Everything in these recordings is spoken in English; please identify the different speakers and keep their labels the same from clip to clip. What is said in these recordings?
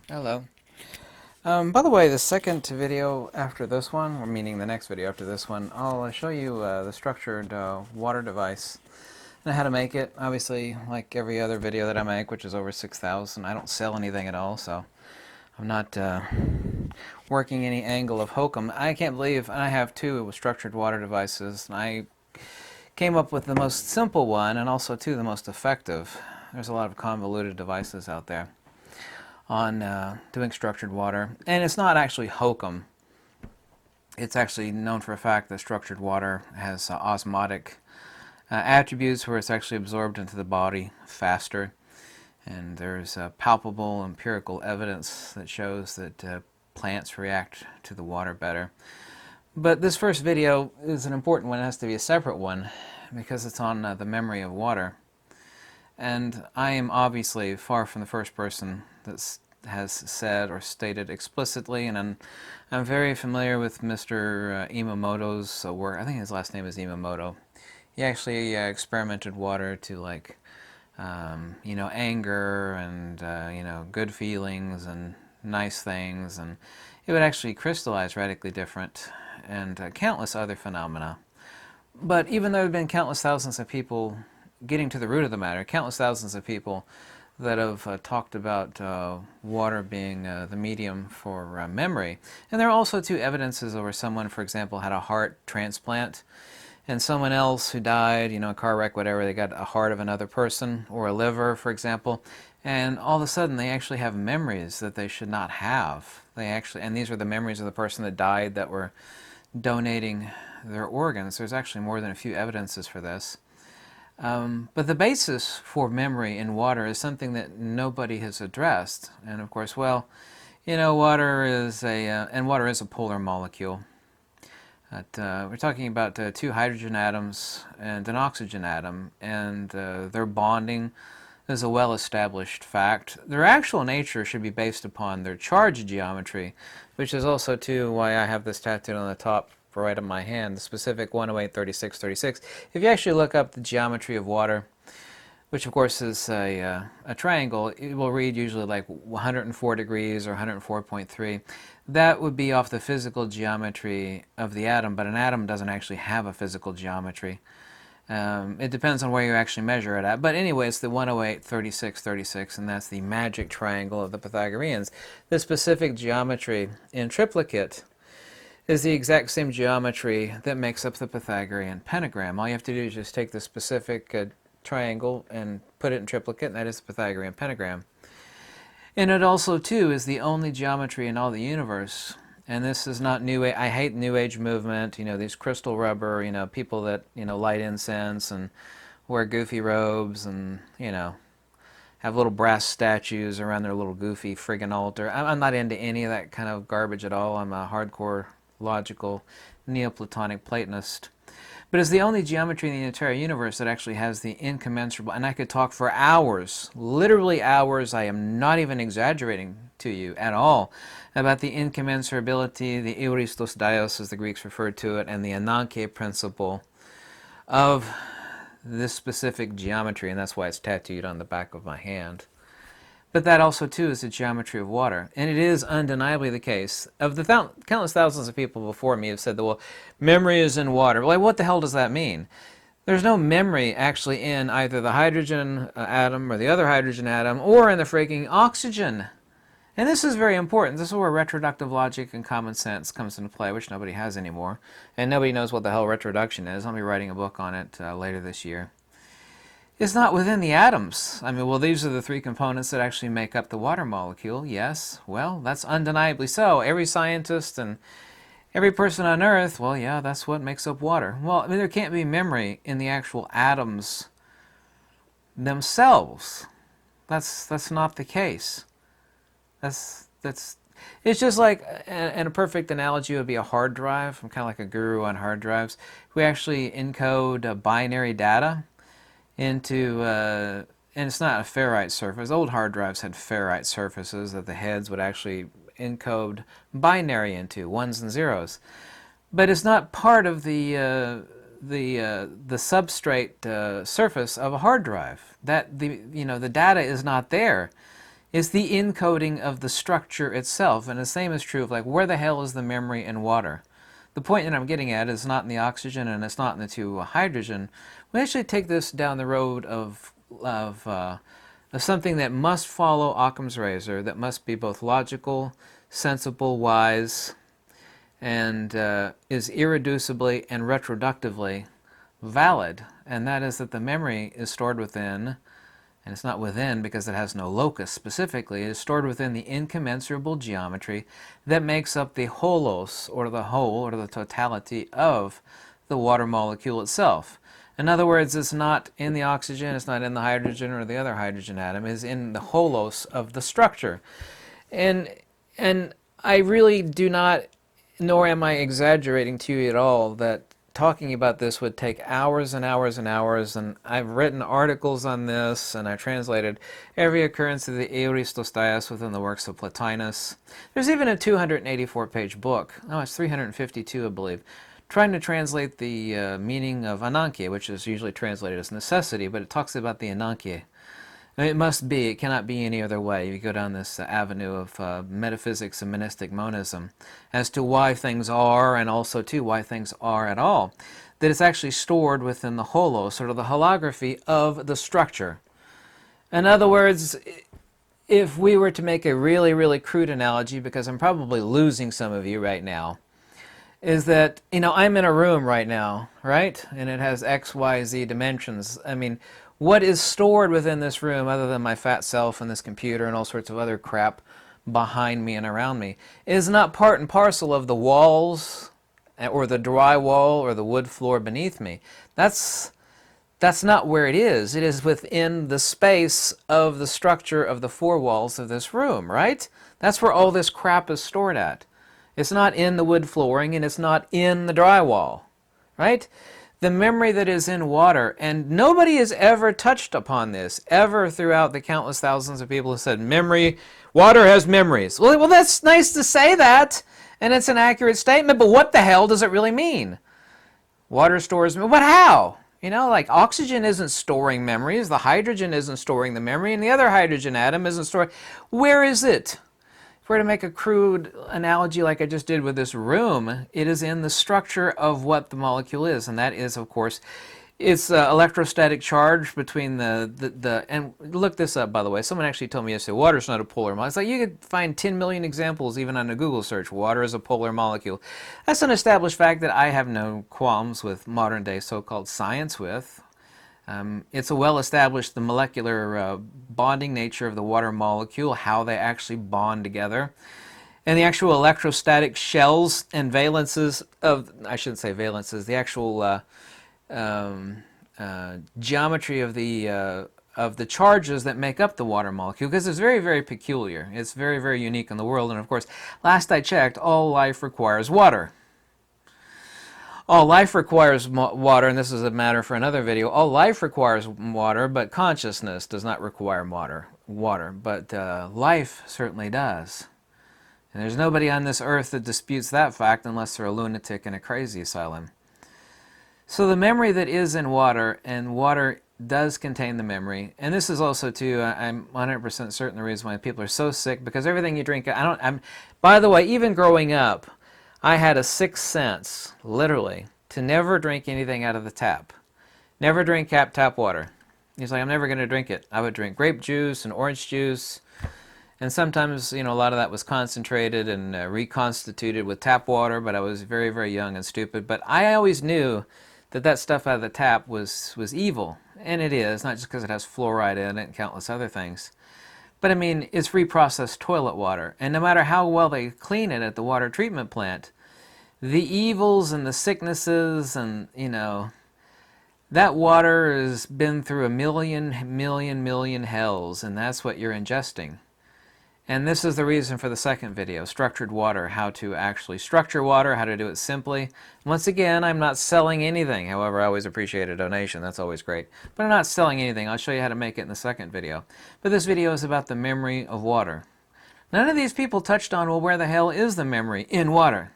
Speaker 1: Hello. By the way, the second video after this one, or meaning the next video after this one, I'll show you the structured water device and how to make it. Obviously, like every other video that I make, which is over 6,000, I don't sell anything at all, so I'm not working any angle of hokum. I can't believe I have two structured water devices, and I came up with the most simple one and also the most effective. There's a lot of convoluted devices out there on doing structured water, and it's not actually hokum. It's actually known for a fact that structured water has osmotic attributes where it's actually absorbed into the body faster, and there's palpable empirical evidence that shows that plants react to the water better. But this first video is an important one. It has to be a separate one because it's on the memory of water. And I am obviously far from the first person that has said or stated explicitly, and I'm very familiar with Mr. Imamoto's work. I think his last name is Imamoto. He actually experimented water to anger and good feelings and nice things, and it would actually crystallize radically different, and countless other phenomena. But even though there have been countless thousands of people getting to the root of the matter, countless thousands of people that have talked about water being the medium for memory. And there are also two evidences where someone, for example, had a heart transplant, and someone else who died, a car wreck, whatever, they got a heart of another person, or a liver, for example, and all of a sudden they actually have memories that they should not have. And these are the memories of the person that died that were donating their organs. There's actually more than a few evidences for this. But the basis for memory in water is something that nobody has addressed. And of course, water is a polar molecule. We're talking about two hydrogen atoms and an oxygen atom, and their bonding is a well-established fact. Their actual nature should be based upon their charge geometry, which is also why I have this tattooed on the top right of my hand, the specific 108-36-36. If you actually look up the geometry of water, which of course is a triangle, it will read usually like 104 degrees or 104.3. That would be off the physical geometry of the atom, but an atom doesn't actually have a physical geometry. It depends on where you actually measure it at. But anyway, it's the 108-36-36, and that's the magic triangle of the Pythagoreans. The specific geometry in triplicate is the exact same geometry that makes up the Pythagorean pentagram. All you have to do is just take the specific triangle and put it in triplicate, and that is the Pythagorean pentagram. And it also, is the only geometry in all the universe. And this is not New Age. I hate New Age movement, these crystal rubber, people that, light incense and wear goofy robes and, have little brass statues around their little goofy friggin' altar. I'm not into any of that kind of garbage at all. I'm a hardcore logical Neoplatonic Platonist. But it's the only geometry in the entire universe that actually has the incommensurable, and I could talk for hours, literally hours, I am not even exaggerating to you at all, about the incommensurability, the euristos dios as the Greeks referred to it, and the Inoki principle of this specific geometry, and that's why it's tattooed on the back of my hand. But that also, is the geometry of water. And it is undeniably the case. Of the countless thousands of people before me have said that, well, memory is in water. Well, what the hell does that mean? There's no memory actually in either the hydrogen atom or the other hydrogen atom or in the freaking oxygen. And this is very important. This is where retroductive logic and common sense comes into play, which nobody has anymore. And nobody knows what the hell retroduction is. I'll be writing a book on it later this year. It's not within the atoms. These are the three components that actually make up the water molecule. Yes, well, that's undeniably so. Every scientist and every person on Earth, that's what makes up water. Well, there can't be memory in the actual atoms themselves. That's not the case. It's just like, and a perfect analogy would be a hard drive. I'm kind of like a guru on hard drives. We actually encode binary data into, and it's not a ferrite surface. Old hard drives had ferrite surfaces that the heads would actually encode binary into, ones and zeros. But it's not part of the the substrate surface of a hard drive. That the data is not there. It's the encoding of the structure itself, and the same is true of like where the hell is the memory in water. The point that I'm getting at is not in the oxygen and it's not in the two hydrogen. We actually take this down the road of something that must follow Occam's razor, that must be both logical, sensible, wise, and is irreducibly and retroductively valid, and that is that the memory is stored within, and it's not within because it has no locus specifically, it is stored within the incommensurable geometry that makes up the holos, or the whole, or the totality of the water molecule itself. In other words, it's not in the oxygen, it's not in the hydrogen or the other hydrogen atom, it's in the holos of the structure. And I really do not, nor am I exaggerating to you at all, that talking about this would take hours and hours and hours, and I've written articles on this, and I translated every occurrence of the Euristostaias within the works of Plotinus. There's even a 284-page book, oh, it's 352, I believe, trying to translate the meaning of Inoki, which is usually translated as necessity, but it talks about the Inoki. It must be, it cannot be any other way. You go down this avenue of metaphysics and monistic monism as to why things are, and also too why things are at all. That it's actually stored within the holos, sort of the holography of the structure. In other words, if we were to make a really, really crude analogy, because I'm probably losing some of you right now, is that, I'm in a room right now, right? And it has X, Y, Z dimensions. I mean, what is stored within this room other than my fat self and this computer and all sorts of other crap behind me and around me is not part and parcel of the walls or the drywall or the wood floor beneath me. That's not where it is. It is within the space of the structure of the four walls of this room, right? That's where all this crap is stored at. It's not in the wood flooring and it's not in the drywall, right? The memory that is in water, and nobody has ever touched upon this, ever throughout the countless thousands of people who said, water has memories. Well, that's nice to say that, and it's an accurate statement, but what the hell does it really mean? Water stores, but how? Like oxygen isn't storing memories, the hydrogen isn't storing the memory, and the other hydrogen atom isn't storing. Where is it? If we're to make a crude analogy like I just did with this room, it is in the structure of what the molecule is, and that is, of course, it's electrostatic charge between and look this up, by the way. Someone actually told me yesterday, water's not a polar molecule. It's like you could find 10 million examples even on a Google search. Water is a polar molecule. That's an established fact that I have no qualms with modern day so-called science with. It's a well-established the molecular bonding nature of the water molecule, how they actually bond together. And the actual electrostatic shells and valences of, I shouldn't say valences, the actual geometry of the charges that make up the water molecule, because it's very, very peculiar. It's very, very unique in the world. And of course, last I checked, all life requires water. All life requires water, and this is a matter for another video. All life requires water, but consciousness does not require water. But life certainly does. And there's nobody on this earth that disputes that fact unless they're a lunatic in a crazy asylum. So the memory that is in water, and water does contain the memory, and this is also too, I'm 100% certain the reason why people are so sick, because everything you drink, by the way, even growing up, I had a sixth sense, literally, to never drink anything out of the tap. Never drink tap water. He's like, I'm never going to drink it. I would drink grape juice and orange juice, and sometimes, a lot of that was concentrated and reconstituted with tap water, but I was very, very young and stupid. But I always knew that stuff out of the tap was evil, and it is, not just because it has fluoride in it and countless other things. But I mean, it's reprocessed toilet water, and no matter how well they clean it at the water treatment plant, the evils and the sicknesses and, that water has been through a million hells, and that's what you're ingesting. And this is the reason for the second video, structured water, how to actually structure water, how to do it simply. Once again, I'm not selling anything. However, I always appreciate a donation. That's always great. But I'm not selling anything. I'll show you how to make it in the second video. But this video is about the memory of water. None of these people touched on, well, where the hell is the memory in water?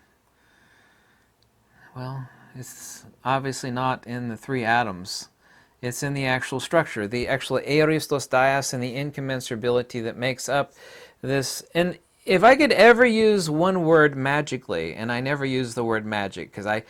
Speaker 1: Well, It's obviously not in the three atoms. It's in the actual structure, the actual aoristos dias and the incommensurability that makes up this. And if I could ever use one word magically, and I never use the word magic because I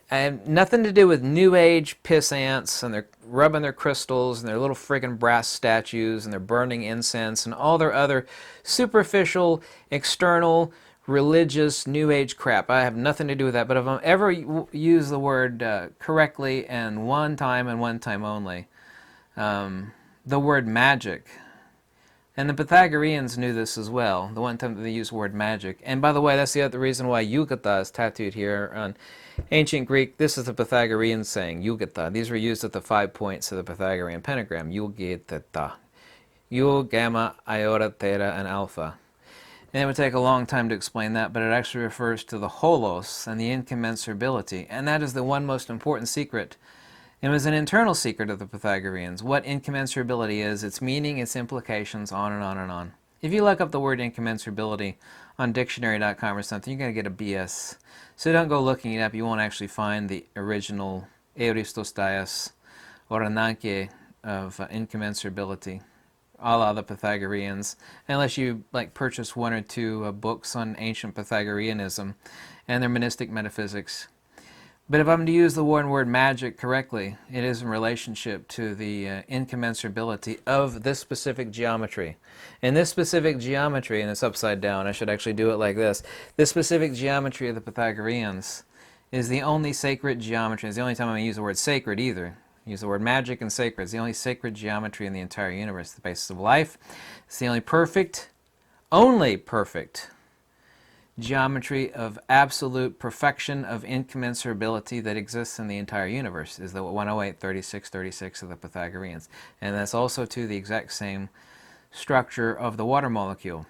Speaker 1: have nothing to do with New Age piss ants and they're rubbing their crystals and their little friggin' brass statues and they're burning incense and all their other superficial, external, religious New Age crap. I have nothing to do with that. But if I ever use the word correctly and one time and one time only, the word magic. And the Pythagoreans knew this as well, the one time that they used the word magic. And by the way, that's the other reason why Yugata is tattooed here on ancient Greek. This is the Pythagorean saying, Yugata. These were used at the 5 points of the Pythagorean pentagram, Yugata. Yug, Gamma, Iota, Theta, and Alpha. And it would take a long time to explain that, but it actually refers to the holos and the incommensurability. And that is the one most important secret. It was an internal secret of the Pythagoreans, what incommensurability is, its meaning, its implications, on and on and on. If you look up the word incommensurability on dictionary.com or something, you're going to get a BS. So don't go looking it up. You won't actually find the original Euristos Dias or Ananke of incommensurability, a la the Pythagoreans, unless you purchase one or two books on ancient Pythagoreanism and their monistic metaphysics. But if I'm to use the word magic correctly, it is in relationship to the incommensurability of this specific geometry. And this specific geometry, and it's upside down, I should actually do it like this. This specific geometry of the Pythagoreans is the only sacred geometry. It's the only time I'm going to use the word sacred either. I use the word magic and sacred. It's the only sacred geometry in the entire universe, the basis of life. It's the only perfect geometry of absolute perfection of incommensurability that exists in the entire universe, is the 108, 36, 36 of the Pythagoreans. And that's also to the exact same structure of the water molecule.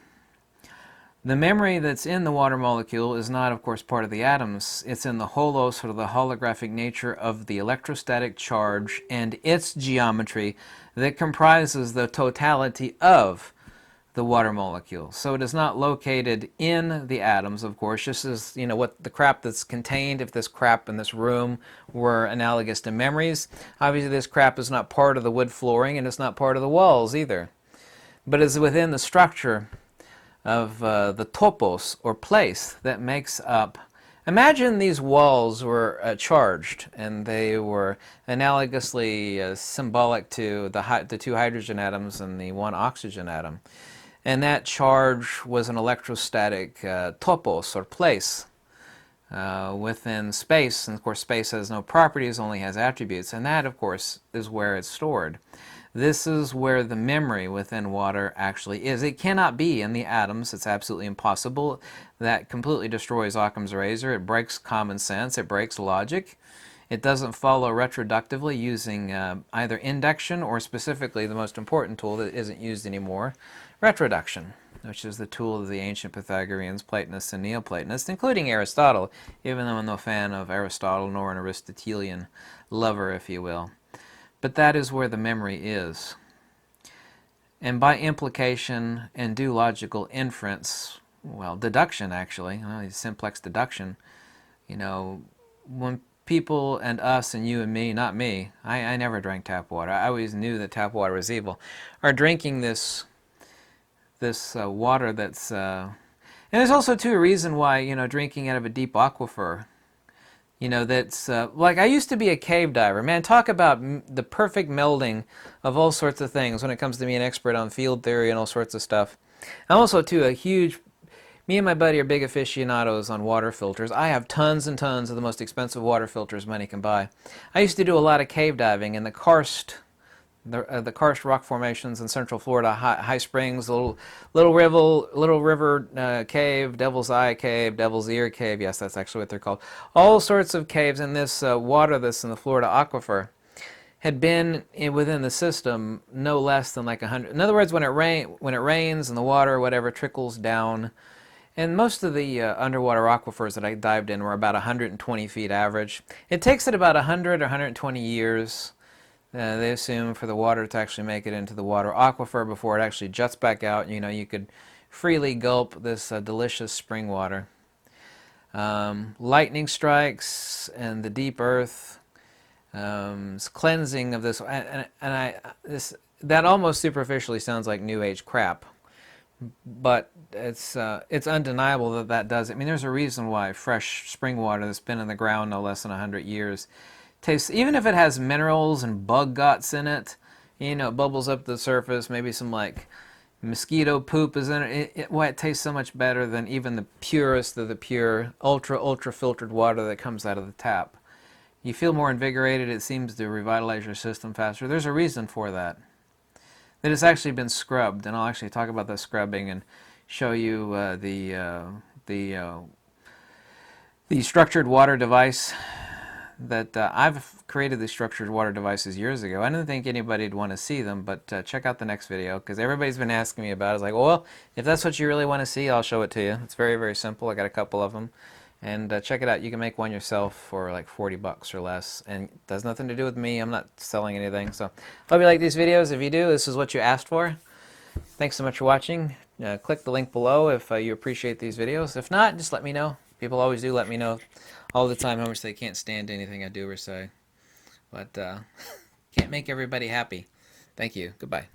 Speaker 1: The memory that's in the water molecule is not, of course, part of the atoms. It's in the holos, or the holographic nature of the electrostatic charge and its geometry that comprises the totality of the water molecule. So it is not located in the atoms, of course, just as, what the crap that's contained, if this crap in this room were analogous to memories, obviously this crap is not part of the wood flooring and it's not part of the walls either. But it's within the structure of the topos, or place, that makes up. Imagine these walls were charged and they were analogously symbolic to the two hydrogen atoms and the one oxygen atom. And that charge was an electrostatic topos, or place, within space. And of course space has no properties, only has attributes. And that, of course, is where it's stored. This is where the memory within water actually is. It cannot be in the atoms. It's absolutely impossible. That completely destroys Occam's razor. It breaks common sense. It breaks logic. It doesn't follow retroductively using either induction or, specifically, the most important tool that isn't used anymore, retroduction, which is the tool of the ancient Pythagoreans, Platonists, and Neoplatonists, including Aristotle, even though I'm no fan of Aristotle nor an Aristotelian lover, if you will. But that is where the memory is. And by implication and due logical inference, well, deduction actually, simplex deduction, when people and us and you and me, not me, I never drank tap water. I always knew that tap water was evil, are drinking this water that's... and there's also, too, a reason why, drinking out of a deep aquifer, that's... I used to be a cave diver. Man, talk about the perfect melding of all sorts of things when it comes to being an expert on field theory and all sorts of stuff. I'm also, too, me and my buddy are big aficionados on water filters. I have tons and tons of the most expensive water filters money can buy. I used to do a lot of cave diving in the karst rock formations in Central Florida, High Springs, Little River Cave, Devil's Eye Cave, Devil's Ear Cave. Yes, that's actually what they're called. All sorts of caves in this water that's in the Florida aquifer had been within the system no less than 100. In other words, when it rains and the water or whatever trickles down. And most of the underwater aquifers that I dived in were about 120 feet average. It takes it about 100 or 120 years, they assume, for the water to actually make it into the water aquifer before it actually juts back out. You could freely gulp this delicious spring water. Lightning strikes and the deep earth, cleansing of this, that almost superficially sounds like New Age crap, but it's undeniable that that does it. I mean, there's a reason why fresh spring water that's been in the ground no less than 100 years tastes, even if it has minerals and bug guts in it, you know, it bubbles up to the surface, maybe some like mosquito poop is in it. Why it tastes so much better than even the purest of the pure, ultra filtered water that comes out of the tap. You feel more invigorated. It seems to revitalize your system faster. There's a reason for that. That it's actually been scrubbed, and I'll actually talk about the scrubbing and show you the structured water device that I've created these structured water devices years ago. I didn't think anybody'd want to see them, but check out the next video because everybody's been asking me about it. It's like, well, if that's what you really want to see, I'll show it to you. It's very, very simple. I got a couple of them. And check it out. You can make one yourself for like 40 bucks or less. And it does nothing to do with me. I'm not selling anything. So hope you like these videos. If you do, this is what you asked for. Thanks so much for watching. Click the link below if you appreciate these videos. If not, just let me know. People always do let me know all the time how much they can't stand anything I do or say. But can't make everybody happy. Thank you. Goodbye.